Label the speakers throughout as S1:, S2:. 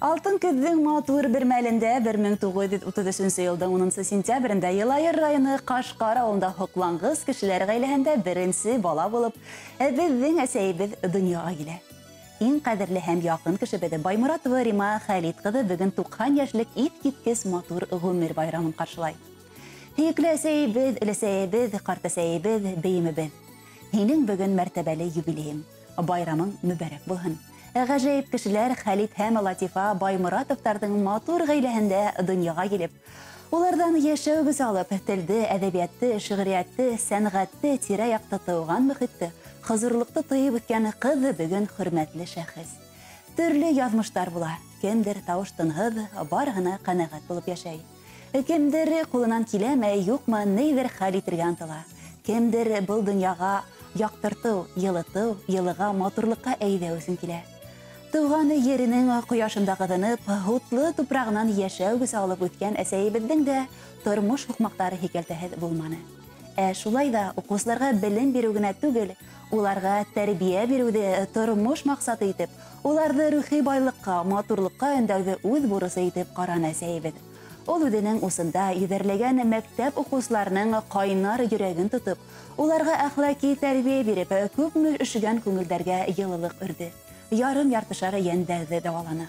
S1: Алтын көҙҙөң матур бер мәлендә 1933 елдың 10 сентябрендә Йылайыр районы Ҡашҡар ауылында һоҡланғыс кешеләр ғаиләһендә беренсе бала булып, беҙҙең әсәйебеҙ донъяға килә. Иң ҡәҙерле һәм яҡын кешебеҙ Байморатова Рима Хәлит ҡыҙы бөгөн 90 йәшлек иҫ киткес матур ғүмер байрамын ҡаршылай. Һөйөклө әсәйебеҙ, өләсәйебеҙ, ҡартәсәйебеҙ, бейемебеҙ. Һинең бөгөн мәртәбәле юбилейың. Байрамың мүбәрәк булһын. Ғәжәйеп кешеләр Хәлит һәм Латифа Байморатовтарҙың матур ғаиләһендә донъяға килеп, уларҙан йәшәү гөс алып, телде, әҙәбиәтте, шиғриәтте, сәнғәтте, тирә-яҡты тыуған мөхитте, хозурлыҡты тойоп үткән ҡыҙ бөгөн хөрмәтле шәхес. Төрлө яҙмыштар була. Кемдер тауыш-тынһыҙ, барыһына ҡәнәғәт булып йәшәй. Кемдер ҡулынан киләме, юҡмы, ниҙер хәл итергә ынтыла. Кемдер был донъяға яҡтыртыу, йылытыу, йылыға, матурлыҡҡа әйҙәү өсөн килә. Тыуған еренең ҡояшында ҡыҙынып, һутлы тупрағынан йәшәү гөс алып үткән әсәйебеҙҙең дә тормош һуҡмаҡтары һикәлтәһеҙ булманы. Шулай да уҡыусыларға белем биреү генә түгел, уларға тәрбиә биреүҙе тормош маҡсаты итеп, уларҙы рухи байлыҡҡа, матурлыҡҡа өндәүҙе үҙ бурысы итеп ҡараны әсәйебеҙ. Ул үҙенең усында йөҙәрләгән мәктәп уҡыусыларының ҡайнар йөрәген тотоп, уларға әхлаҡи тәрбиә биреп, күпме өшөгән күңелдәргә йылылыҡ өрҙө. Ярым-яртышары йәндәрҙе дауаланы.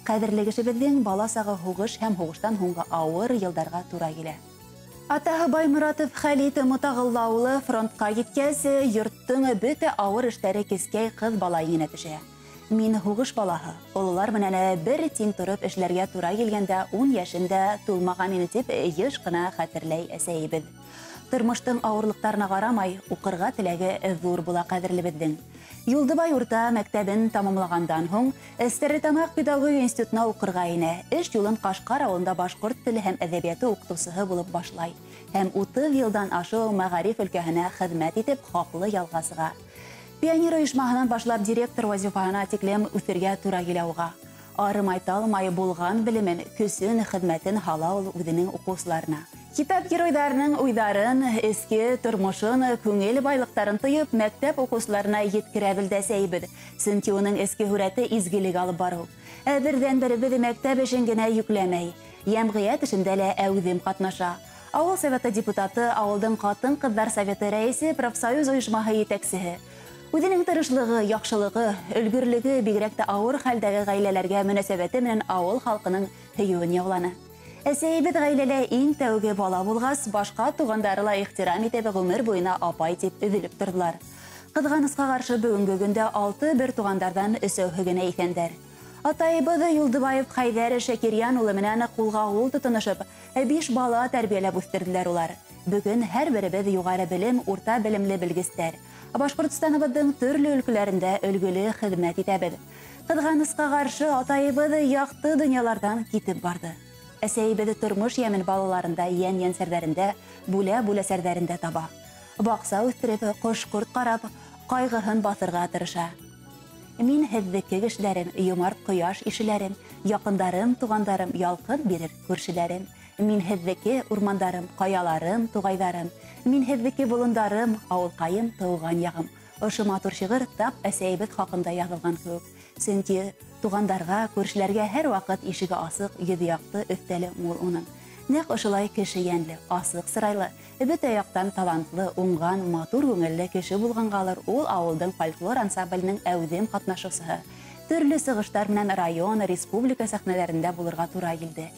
S1: Ҡәҙерле кешебеҙҙең бала сағы һуғыш һәм һуғыштан һуңғы ауыр йылдарға тура килә. Атаһы Байморатов Хәлит Мотағыллы ауылы фронтҡа киткәс, йорттың бөтә ауыр эштәре кескәй ҡыҙ бала еңенә төшә. Мин һуғыш балаһы, ололар менән бер тиң тороп эшләргә тура килгәндә 10 йәшендә тулмаған ине тип йыш ҡына хәтерләй әсәйебеҙ. Тормоштың ауырлыҡтарына ҡарамай, уҡырға теләге ҙур була ҡәҙерлебеҙҙең. Юлдыбай урта мәктәбен тамамлағандан һуң, Стәрлетамаҡ педагогия институтына уҡырға инә. Эш юлын Ҡашҡар ауылында башҡорт теле һәм әҙәбиәте уҡытыусыһы булып башлай. Һәм 30 йылдан ашыу мәғариф өлкәһенә хеҙмәт итеп, хаҡлы ялға сыға. Пионер ойошмаһынан башлап директор вазифаһына тиклем үҫергә тура килә уға. Арымай талмай булған белемен, көсөн, хеҙмәтен һала ул үҙенең уҡыусыларына. Китап геройҙарының уйҙарын, эске тормошон, күңел байлыҡтарын тойоп, мәктәп уҡыусыларына еткерә белде әсәйебеҙ. Сөнки уның эске һүрәте изгелек алып барыу. Берҙән-беребеҙ мәктәп эшен генә йөкләмәй, йәмғиәт эшендә лә әүҙем ҡатнаша. Ауыл советы депутаты, ауылдың ҡатын-ҡыҙҙар советы рәйесе, профсоюз ойошмаһы етәксеһе. Үҙенең тырышлығы, яҡшылығы, өлгөрлөгө, бигерәк тә ауыр хәлдәге ғаиләләргә мөнәсәбәте менән ауыл халҡының һөйөүен яуланы. Әсәйебеҙ ғаиләлә иң тәүге бала булғас, башҡа туғандары ла ихтирам итеп ғүмер буйына апай тип өҙөлөп торҙолар. Ҡыҙғанысҡа ҡаршы бөгөнгө көндә 6 бер туғандарҙан 3-һе генә иҫәндәр. Атайыбыҙ Юлдыбаев Хәйҙәр Шәкирйән улы менән ҡулға-ҡул тотоношоп, 5 бала тәрбиәләп үҫтерҙеләр улар. Бөгөн һәр беребеҙ юғары белем, урта белемле белгестәр. Башҡортостаныбыҙҙың төрлө өлкәләрендә өлгөлө хеҙмәт итәбеҙ. Ҡыҙғанысҡа ҡаршы атайыбыҙ яҡты донъяларҙан китеп барды. Әсәйебеҙ тормош йәмен балаларында, йән-йәнсәрҙәрендә, бүлә-бүләсәрҙәрендә таба. Баҡса үҫтереп, ҡош-ҡорт ҡарап, ҡайғыһын баҫырға тырыша. Мин һеҙҙеке кешеләрем, йомарт ҡояш ишеләрем, яҡындарым, туғандарым, ялҡын бирер күршеләрем. Мин һеҙҙеке урмандарым, ҡаяларым, туғайҙарым. Мин һеҙҙеке болондарым, ауылҡайым, тыуған яғым. Ошо матур шиғыр тап әсәйебеҙ хаҡында яҙылған кеүек. Сөнки туғандарға, күршеләргә һәр ваҡыт ишеге асыҡ, йөҙяҡты, өҫтәле мул уның. Нәҡ ошолай кеше йәнле, асыҡ сырайлы, бөтә яҡтан талантлы, уңған, матур күңелле кеше булғанғалыр ул ауылдың фольклор ансамбленең әүҙем ҡатнашыусыһы. Төрлө сығыштар менән район, республика сәхнәләрендә булырға тура килде.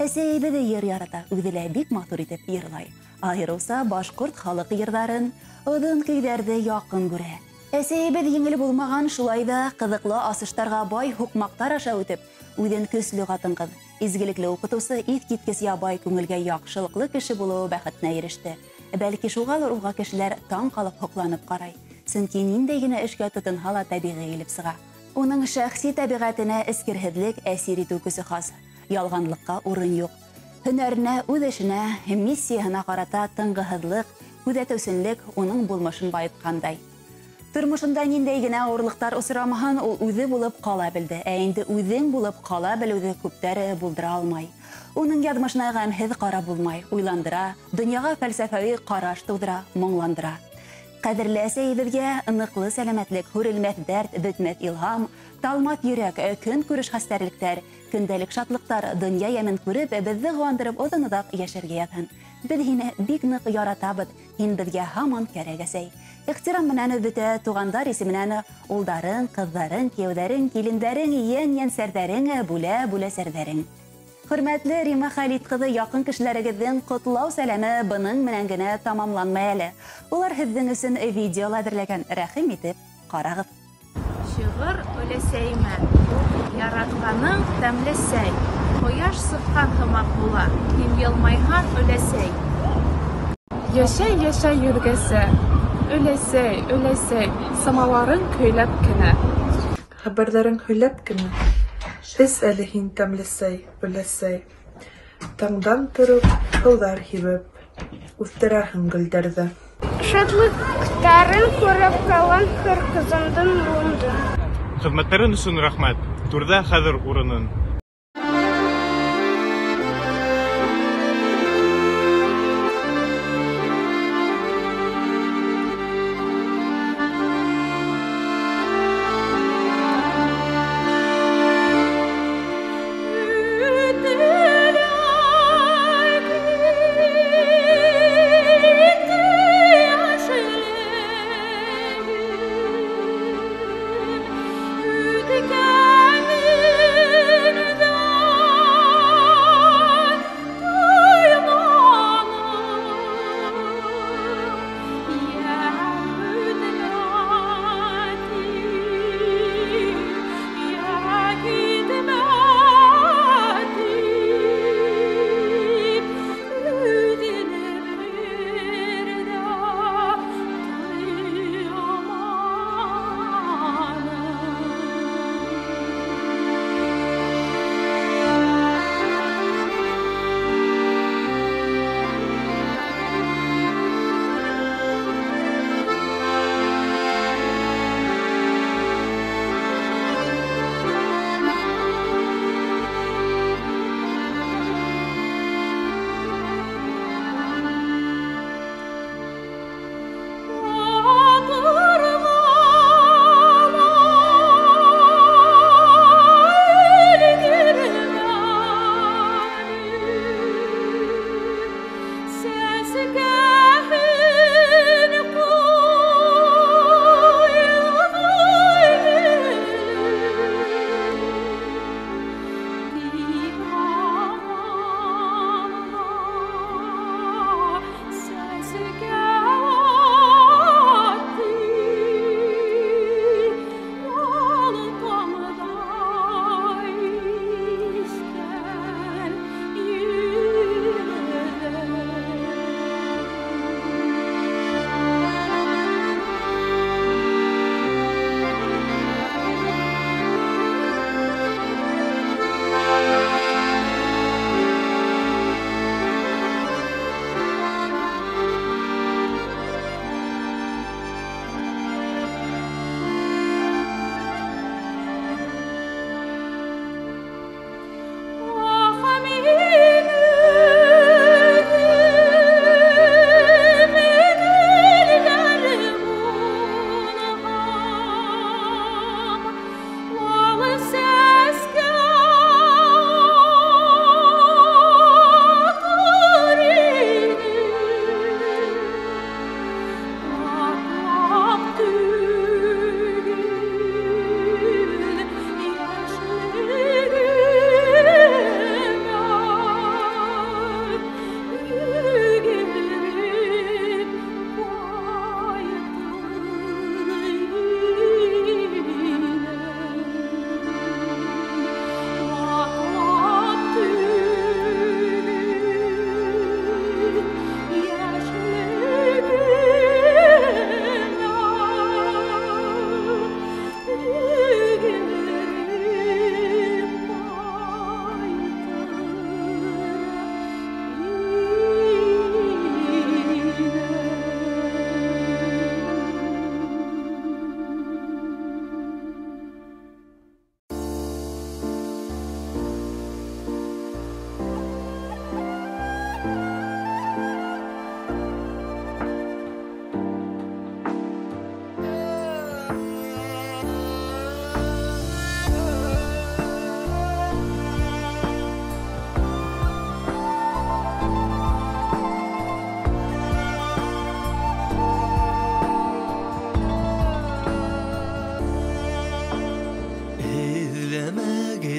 S1: Әсәйебеҙ йыр ярата, үҙе лә бик матур итеп йырлай. Айырыуса башҡорт халыҡ йырҙарын, оҙон көйҙәрҙе яҡын күрә. Әсәйебеҙ еңел булмаған, шулай да ҡыҙыҡлы асыштарға бай һуҡмаҡтар аша үтеп, үҙен көслө ҡатын-ҡыҙ, изгелекле уҡытыусы, иҫ киткес ябай күңелгә яҡшылыҡлы кеше булыуы бәхетенә иреште. Бәлки шуғалыр уға кешеләр таң ҡалып һоҡланып ҡарай. Сөнки ниндәй генә эшкә тотонһа ла тәбиғи килеп сыға. Уның шәхси тәбиғәтенә эскерһеҙлек әсир итеү көсө хас. Ялғанлыҡҡа урын юҡ. Һөнәренә, үҙ эшенә, миссияһына ҡарата тынғыһыҙлык, күҙәтеүсәнлек уның булмышын байытҡандай. Тормошонда ниндәй генә ауырлыҡтар осрамаһын, ул үҙе булып ҡала белде. Ә инде үҙең булып ҡала белеүҙе күптәр булдыра алмай. Уның яҙмышына ғәмһеҙ ҡарап булмай, уйландыра, донъяға фәлсәфәүи ҡараш тыуҙыра, моңландыра. Кадерле әсәйебезгә ныклы сәламәтлек, хүрелмәс дәрт, бөтмәс илһам, талмат йөрәк, көн күреш хәстәрлектәр, көндәлек шатлыктар, дөнья ямен күреп, безне гуандырып озын-озак яшәргә ятһын. Без һине бик нык яратабыз, һин безгә һаман кәрәк әсәй. Ихтирам менән бөтә тугандар исеменнән улдарың, кызларың, кияүләрең, килендәрең, яньянсәрдәрең, бүлә сәрдәрең. Хөрмәтле Рима Халит кызы, якын кешеләрегезнең котлау сәламе буның менән генә тамамланмый әле. Улар һезнең өчен видео әзерләгән, рәхим итеп карагыз.
S2: Шигырь өләсәймә, яратканың тәмле сәй, кояш сыккан һымак була, һин елмайган өләсәй. Яшәй йөргәсә, өләсәй, самаларың көйләп кенә.
S3: Хәбәрләрең һөйләп кенә. Эс әле һин тәмлесәй, өләсәй. Таңдан тороп, һыуҙар һибеп, үҫтерәһең гөлдәрҙе.
S4: Шатлыктарын күреп калган хөр кызымдың булды.
S5: Хеҙмәттәрен өсөн рәхмәт. Түрҙә хәҙер урынын.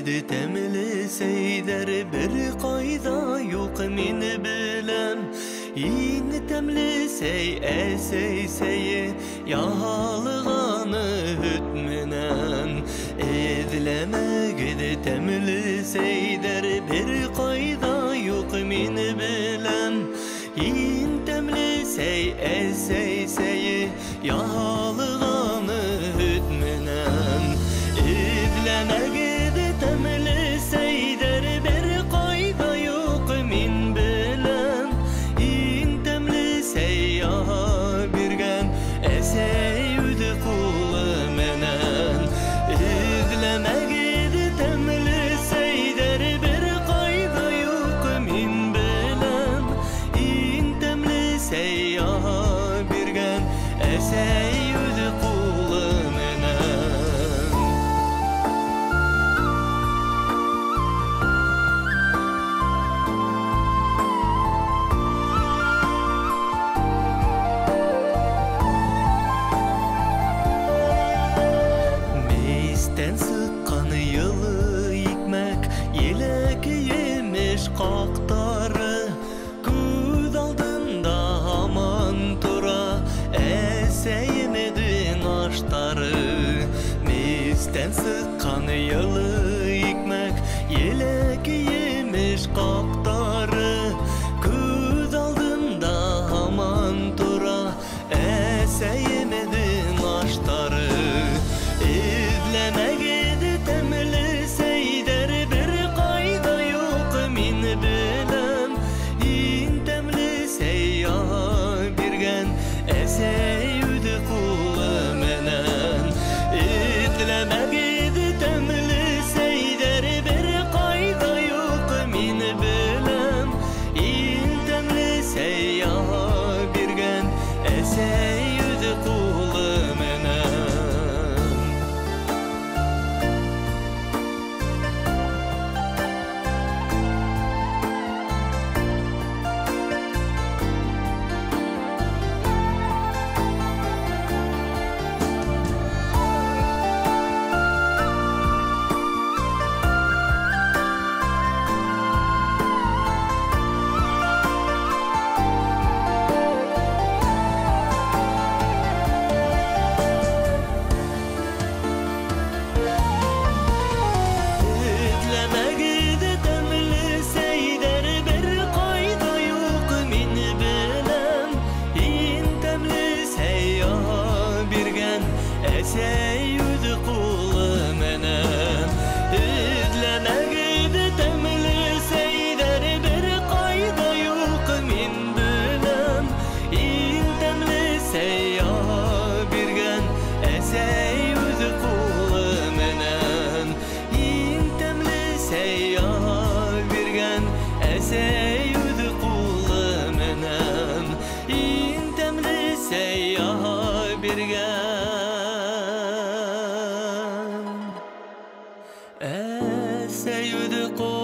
S6: gidi temli seyder bir kayda yok min bilem İni temli sey sey yahalığanı hütmünen Edileme gidi temli seyder bir kayda yok min bilem İn temli sey yahalığanı hütmünen Edileme gidi temli seyder bir kayda yok min bilem İn temli seyyaha birgen eseyüdü kulu menen Edileme gidi temli seyder bir kayda yok min bilem İn temli seyyaha birgen eseyüdü kulu menen Meisten sıkkanı yılı ikmek Yelek yemiş kaktarı Güd aldında aman tura Eseyemedin aştarı Meisten sıkkanı yılı ikmek Yelek yemiş kaktarı Güd aldında aman tura Eseyemedin aştarı İdleme gidi temli seyder bir kayda yok min bilem İn temli seyyaha birgen eseyüdü kulu menen İdleme gidi temli seyder bir kayda yok min bilem İn temli seyyaha birgen eseyüdü kulu menen Edleme gidi temli seyder bir kayda yok min bilem İn temli seyyaha birgen eseyüdü kulu menen Edleme gidi temli seyder bir kayda yok min bilem İn temli seyyaha birgen eseyüdü kulu menen İn temli seyyaha birgen eseyüdü kulu menen İn temli seyyaha birgen eseyüdü kulu